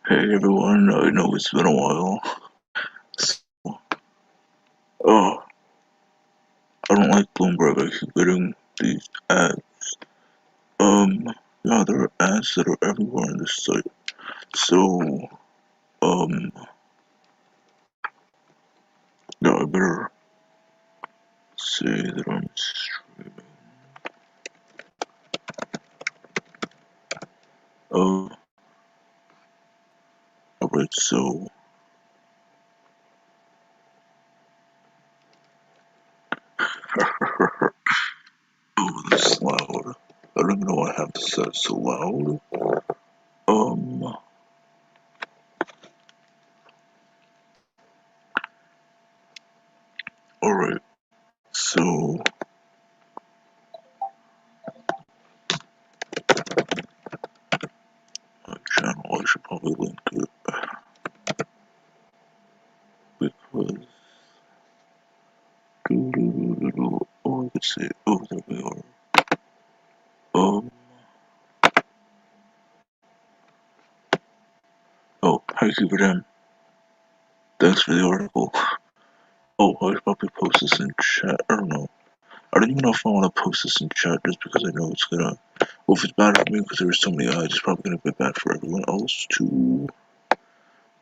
Hey everyone, I know it's been a while. So, oh, I don't like Bloomberg. I keep getting these ads. Yeah, there are ads that are everywhere on this site. So, um, yeah, I better say that I'm streaming. Oh, alright, so, oh, this is loud. I don't even know why I have to set it so loud. Um, alright, so, my channel, I should probably link it because oh, I could say, oh, there we are. Um, oh, hi, Cupid. Thanks for the article. Oh, I should probably post this in chat. I don't know. I don't even know if I want to post this in chat just because I know it's gonna. Well, if it's bad for me because there's so many ads, it's probably gonna be bad for everyone else too.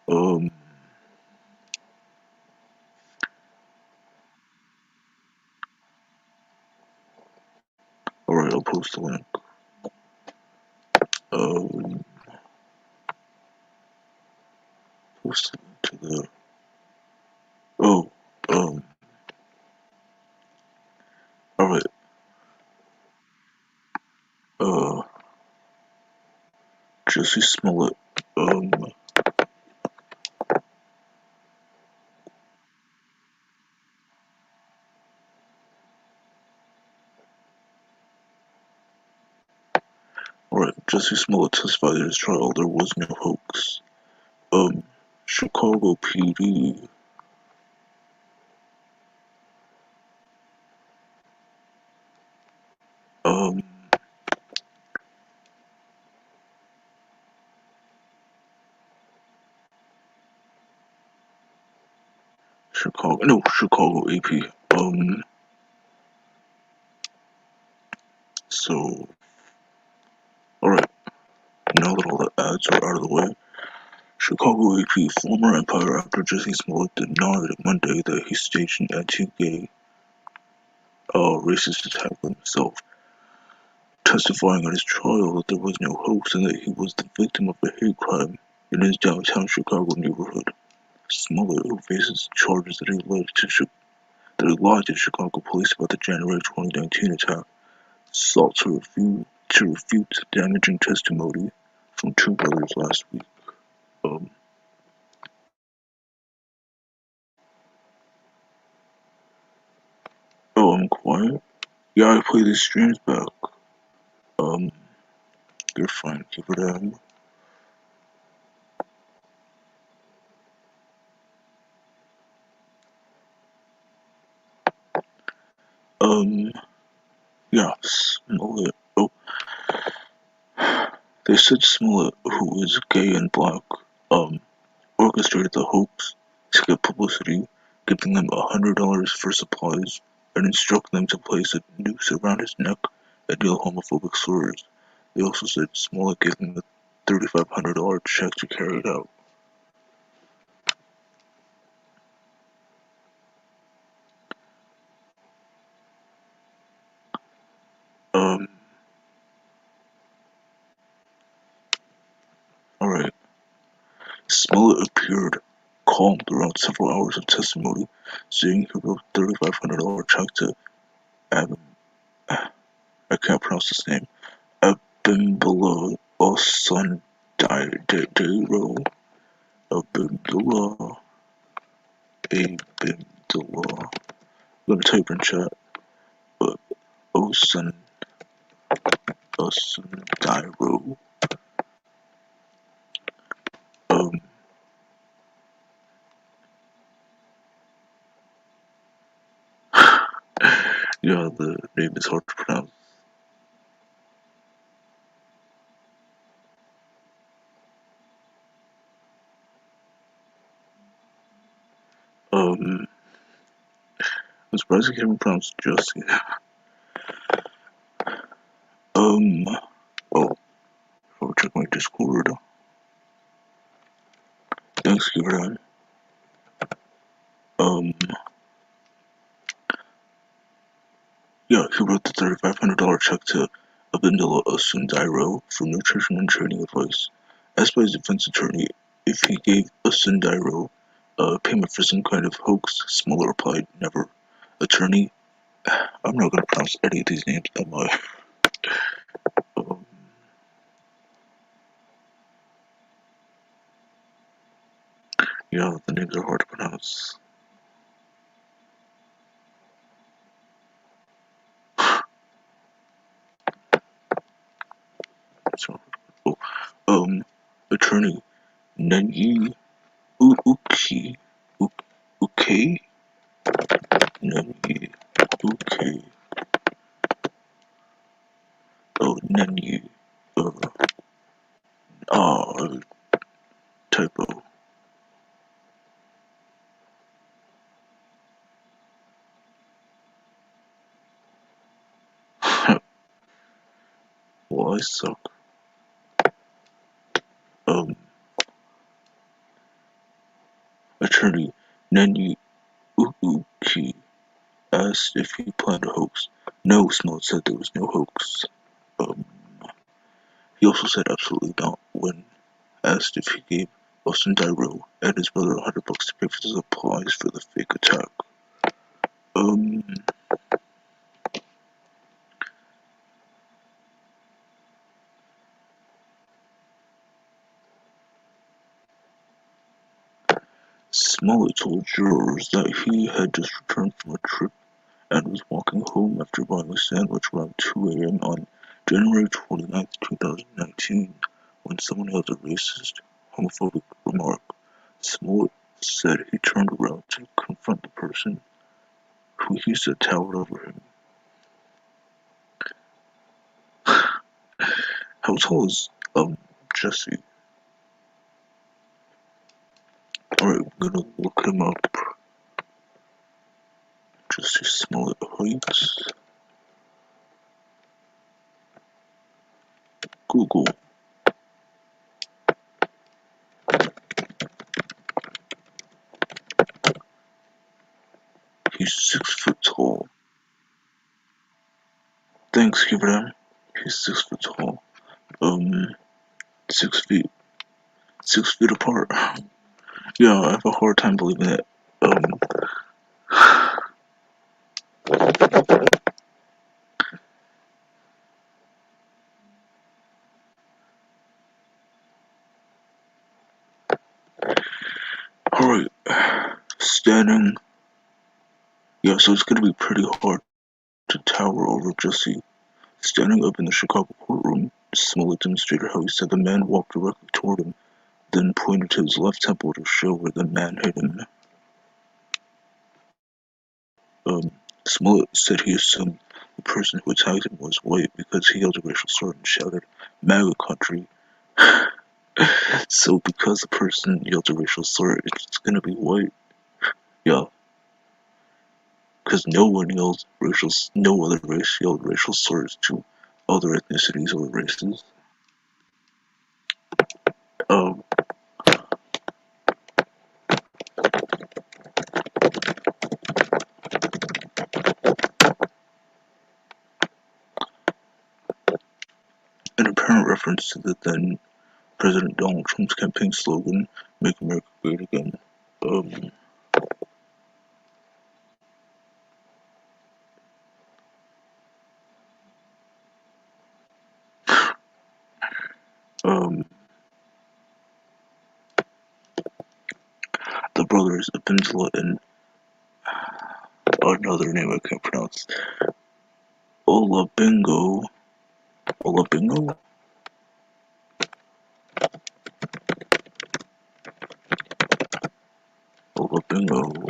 Um, alright, I'll post the link. Um, post the link to the. Oh, um, alright. Uh, Jussie Smollett. Alright, Jussie Smollett testified in his trial there was no hoax. Chicago PD. Um, Chicago AP. So, alright, now that all the ads are out of the way, Chicago AP former Empire actor Jussie Smollett denied Monday that he staged an anti-gay, racist attack on himself, testifying at his trial that there was no hoax and that he was the victim of a hate crime in his downtown Chicago neighborhood. Smollett, who faces charges that he lied to Chicago police about the January 2019 attack, sought to refute damaging testimony from two brothers last week. Um, oh, I'm quiet? Yeah, I play these streams back. Um, you're fine, keep it down. Um, yeah, Smollett. Oh, they said Smollett, who is gay and black, orchestrated the hoax to get publicity, giving them $100 for supplies, and instructed them to place a noose around his neck and deal homophobic slurs. They also said Smollett gave them a $3,500 check to carry it out. Um, alright. Smollett appeared calm throughout several hours of testimony, saying he wrote a $3,500 check to Ab- I can't pronounce his name. Abimbala Osundiro. Abimbala. Abimbala. I'm gonna type in chat. But Osundiro. Um, yeah, the name is hard to pronounce. I'm surprised I can't even pronounce Jussie. Oh, I'll check my Discord. Thanks, give it yeah, he wrote the $3,500 check to Abindala Sundairo for nutrition and training advice. Asked by his defense attorney if he gave Sundairo payment for some kind of hoax, Smollett replied, never. Attorney, I'm not going to pronounce any of these names, am I? Yeah, the names are hard to pronounce. So, attorney, Nenyi Uki Uke Nenyi Uke Nenyi uh typo. Well, I suck. Attorney Nenyi Uki asked if he planned a hoax. No, Smollett said there was no hoax. He also said absolutely not when asked if he gave Austin Dyro and his brother $100 to pay for the supplies for the fake attack. Smollett told jurors that he had just returned from a trip and was walking home after buying a sandwich around 2 a.m. on January 29, 2019, when someone yelled a racist, homophobic remark. Smollett said he turned around to confront the person who he said towered over him. How tall is, Jussie? Alright, I'm gonna look him up. Jussie Smollett height. Google. He's 6 foot tall. Thanks, give it up. He's 6 foot tall. 6 feet. 6 feet apart. Yeah, I have a hard time believing that. Alright. Standing. Yeah, so it's gonna be pretty hard to tower over Jussie. Standing up in the Chicago courtroom, Smollett demonstrated how he said the man walked directly toward him, then pointed to his left temple to show where the man hit him. Smollett said he assumed the person who attacked him was white because he held a racial slur and shouted, MAGA country. So because the person yelled a racial slur, it's gonna be white. Yeah. Because no other race yelled racial slurs to other ethnicities or races. Um, an apparent reference to the then President Donald Trump's campaign slogan, Make America Great Again. The brothers Abindala and another name I can't pronounce. Olabingo. Olabingo? Olabingo.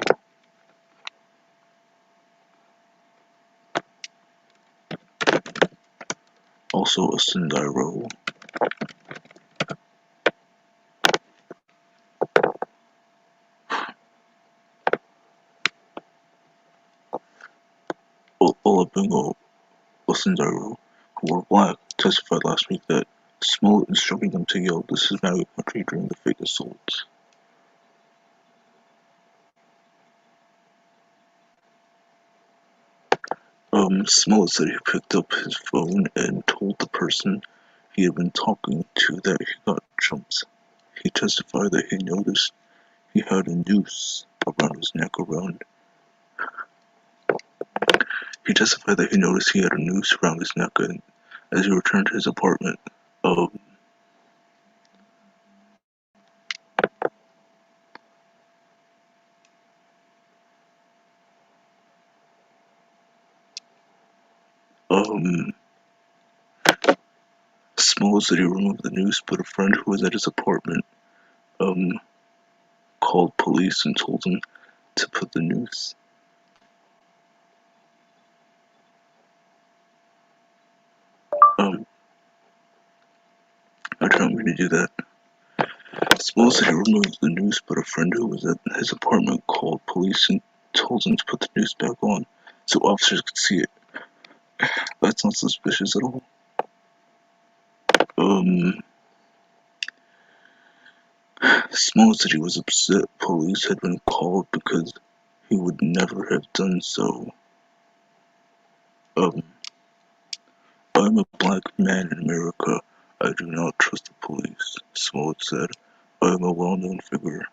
Also a Sundairo. bingo Bolsonaro, who wore black, testified last week that Smollett instructed them to yell "This is MAGA country" during the fake assaults. Smollett said he picked up his phone and told the person he had been talking to that he got jumped. He testified that he noticed he had a noose around his neck and as he returned to his apartment. Smollett said he removed the noose, but a friend who was at his apartment, called police and told him to put the noose. I didn't mean to do that. Smollett said he removed the noose, but a friend who was at his apartment called police and told him to put the noose back on so officers could see it. That's not suspicious at all. Smollett said he was upset police had been called because he would never have done so. I'm a black man in America. I do not trust the police, Smollett said. I am a well-known figure.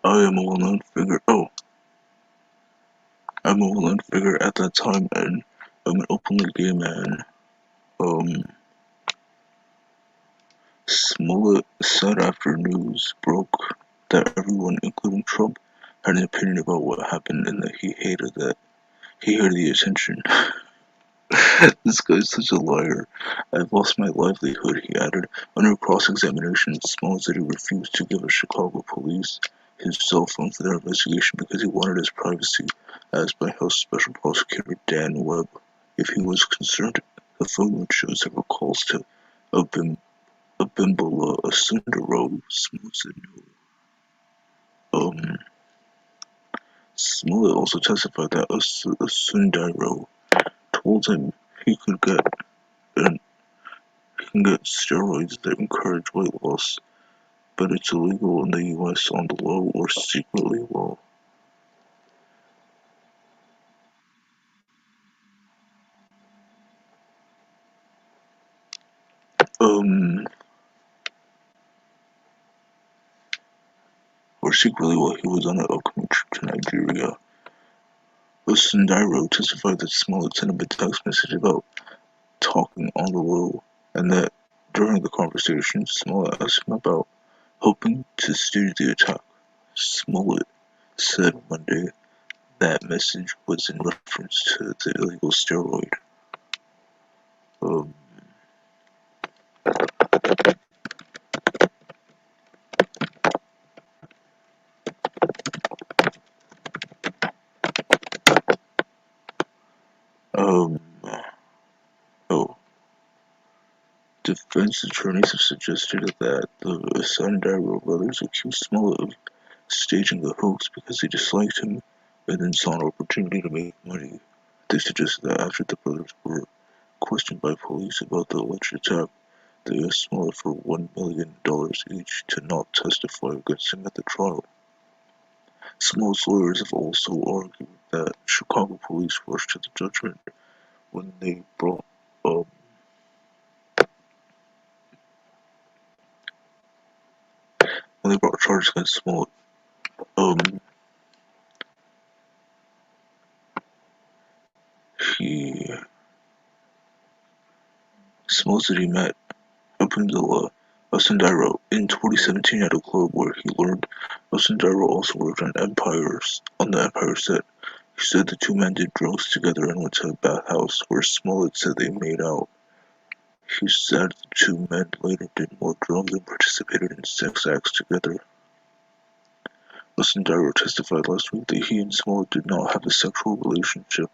I am a well-known figure. I'm a well-known figure at that time, and I'm an openly gay man. Smollett said after news broke that everyone, including Trump, had an opinion about what happened and that he hated the attention. This guy's such a liar. I've lost my livelihood, he added. Under cross-examination, Smollett said he refused to give a Chicago police his cell phone for their investigation because he wanted his privacy, asked by House Special Prosecutor Dan Webb if he was concerned. The phone would show several calls to Abimbola Asundaro. Smollett said no. Smollett also testified that Asundaro told him he can get steroids that encourage weight loss, but it's illegal in the US on the low or secretly low. Or secretly while he was on an upcoming trip to Nigeria. Osundaro testified that Smollett sent him a text message about talking on the low, and that during the conversation, Smollett asked him about hoping to stage the attack. Smollett said Monday that message was in reference to the illegal steroid. Um, um, oh, defense attorneys have suggested that the Asandaro brothers accused Smollett of staging the hoax because they disliked him and then saw an opportunity to make money. They suggested that after the brothers were questioned by police about the alleged attack, they asked Smollett for $1 million each to not testify against him at the trial. Smollett's lawyers have also argued that Chicago police rushed to the judgment when they brought charges against Smollett. Smollett said he met Abimbola Osundaro in 2017 at a club where he learned Osundaro also worked on the Empire set. He said the two men did drugs together and went to a bathhouse where Smollett said they made out. He said the two men later did more drugs and participated in sex acts together. Sindaro testified last week that he and Smollett did not have a sexual relationship.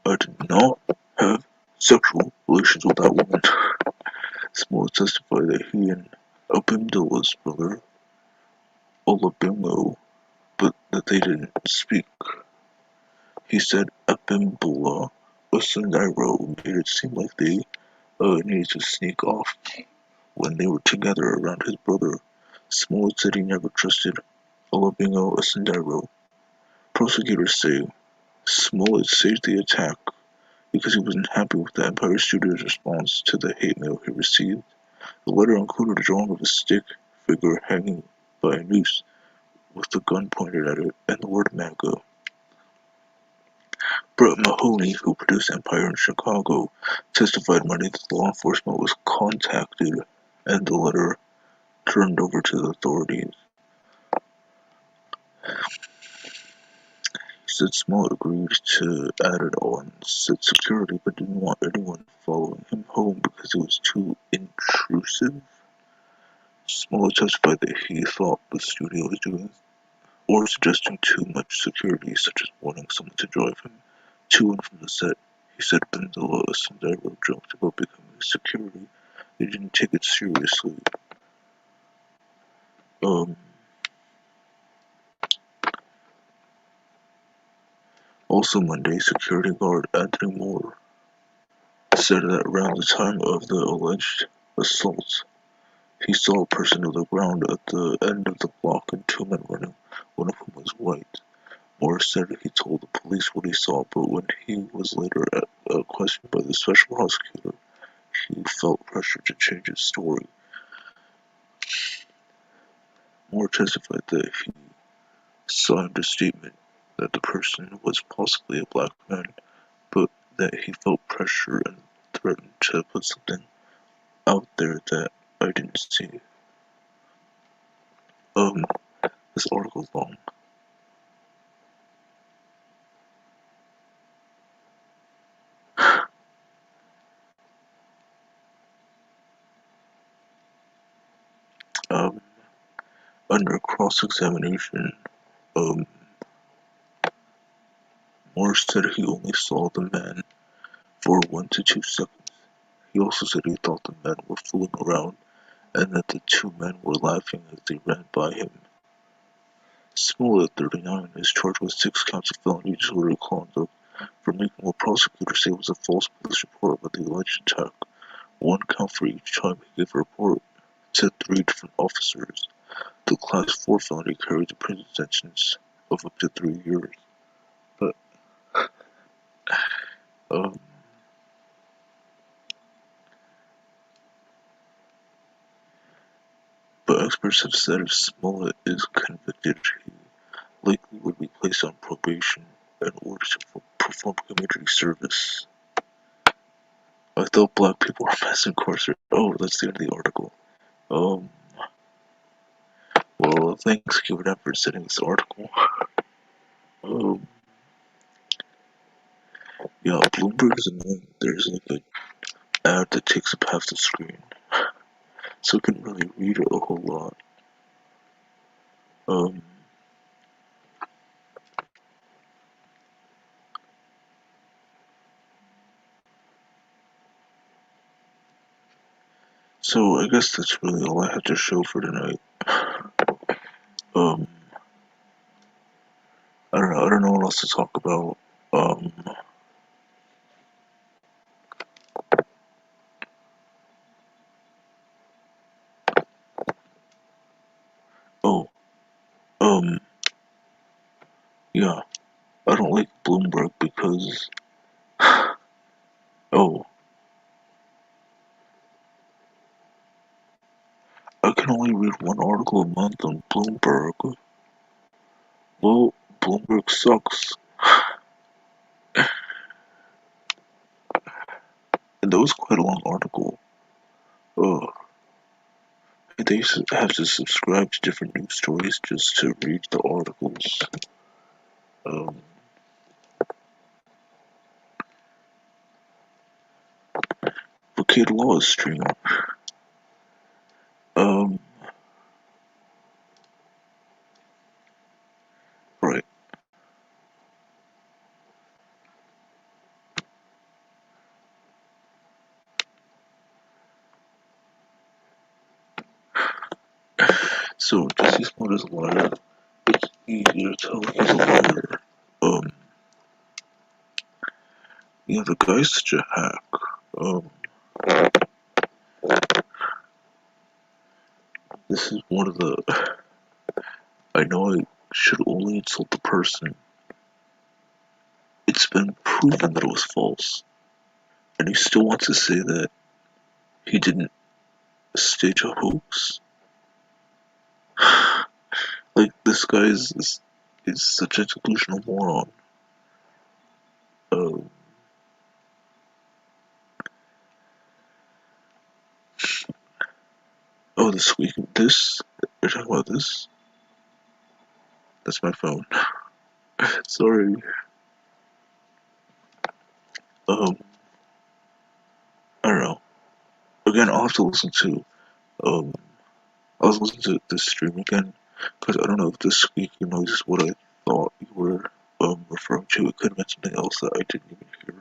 I did not have sexual relations with that woman. Smollett testified that he and Abimdola's brother, Olabingo, but that they didn't speak. He said Abimbola Sindaro made it seem like they needed to sneak off when they were together around his brother. Smollett said he never trusted Olabingo Sindaro. Prosecutors say Smollett staged the attack because he wasn't happy with the Empire Studios' response to the hate mail he received. The letter included a drawing of a stick figure hanging by a noose with the gun pointed at it and the word MAGA. Brett Mahoney, who produced Empire in Chicago, testified Monday that law enforcement was contacted and the letter turned over to the authorities. He said Smollett agreed to add it on said security but didn't want anyone following him home because it was too intrusive. Smollett testified that he thought the studio was doing or suggesting too much security, such as wanting someone to drive him to and from the set. He said Benzola Sindaro joked about becoming security. They didn't take it seriously. Also Monday, security guard Anthony Moore said that around the time of the alleged assault, he saw a person on the ground at the end of the block and two men running, one of whom was white. Moore said he told the police what he saw, but when he was later questioned by the special prosecutor, he felt pressure to change his story. Moore testified that he signed a statement that the person was possibly a black man, but that he felt pressure and threatened to put something out there that I didn't see. This article's long. Under cross-examination, Moore said he only saw the man for 1 to 2 seconds. He also said he thought the men were fooling around and that the two men were laughing as they ran by him. Smollett, 39, is charged with 6 counts of felony disorderly conduct for making what prosecutors say was a false police report about the alleged attack. 1 count for each time he gave a report to 3 different officers. The Class 4 felony carries a prison sentence of up to 3 years. But experts have said if Smollett is convicted, he likely would be placed on probation in order to perform community service. I thought black people were mass incarcerated. Oh, that's the end of the article. Well, thanks, Kevin, for sending this article. Yeah, Bloomberg is annoying. There's like an ad that takes up half the screen, so I couldn't really read it a whole lot. So I guess that's really all I have to show for tonight. I don't know what else to talk about. Yeah, I don't like Bloomberg because, I can only read 1 article a month on Bloomberg. Well, Bloomberg sucks. And that was quite a long article. They have to subscribe to different news stories just to read the articles. Brocade Law is streaming. So, Jussie Smollett is a liar. It's easier to tell he's a liar. Yeah, the guy's such a hack. This is one of the. I know I should only insult the person. It's been proven that it was false. And he still wants to say that he didn't stage a hoax. Like, this guy is such a delusional moron. Um, oh, this week, this? You're talking about this? That's my phone. Sorry. Um, I don't know. Again, I'll have to listen to, I was listening to this stream again, because I don't know if this week, is what I thought you were, referring to. It could have been something else that I didn't even hear.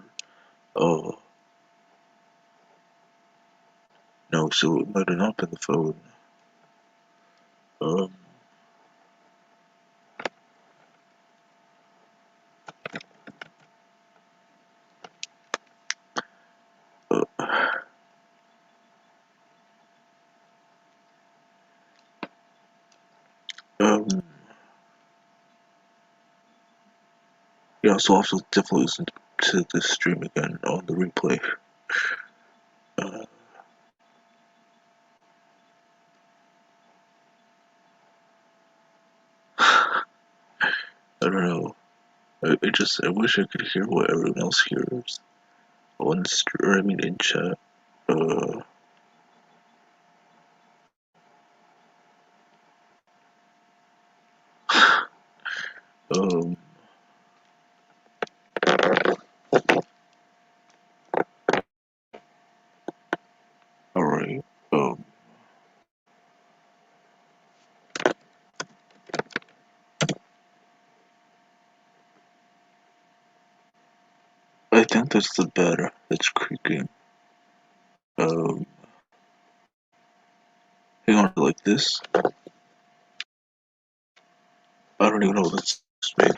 No, so it might have not been the phone. Um, uh, um, yeah, so I'll have to definitely listen to this stream again on the replay. Uh, I don't know. I wish I could hear what everyone else hears on or I mean in chat. Uh, um, alright. I think that's the bed that's creaking. Um, hang on, like this? I don't even know what that's made.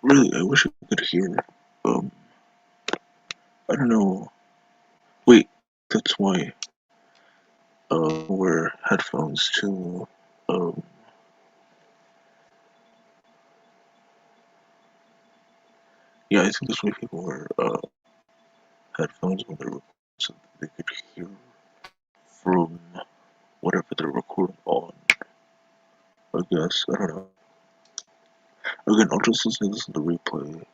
Really, I wish I could hear. Um, I don't know. Wait, that's why. Wear headphones too. Um, yeah, I think that's why people wear headphones when they're recording so they could hear from whatever they're recording on. I guess I don't know. Again, I'll just listen to this in the replay.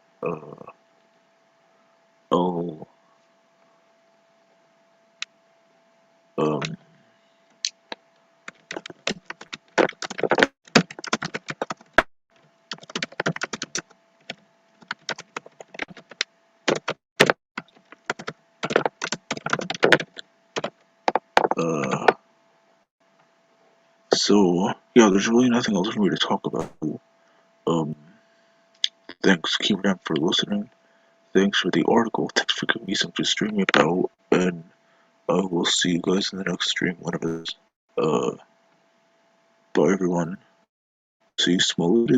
I'll um uh so yeah, there's really nothing else for me to talk about. Um, thanks, Keyram, for listening. Thanks for the article. Thanks for giving me something to stream about, and I will see you guys in the next stream, whenever it is. Bye everyone. See you, Smollett.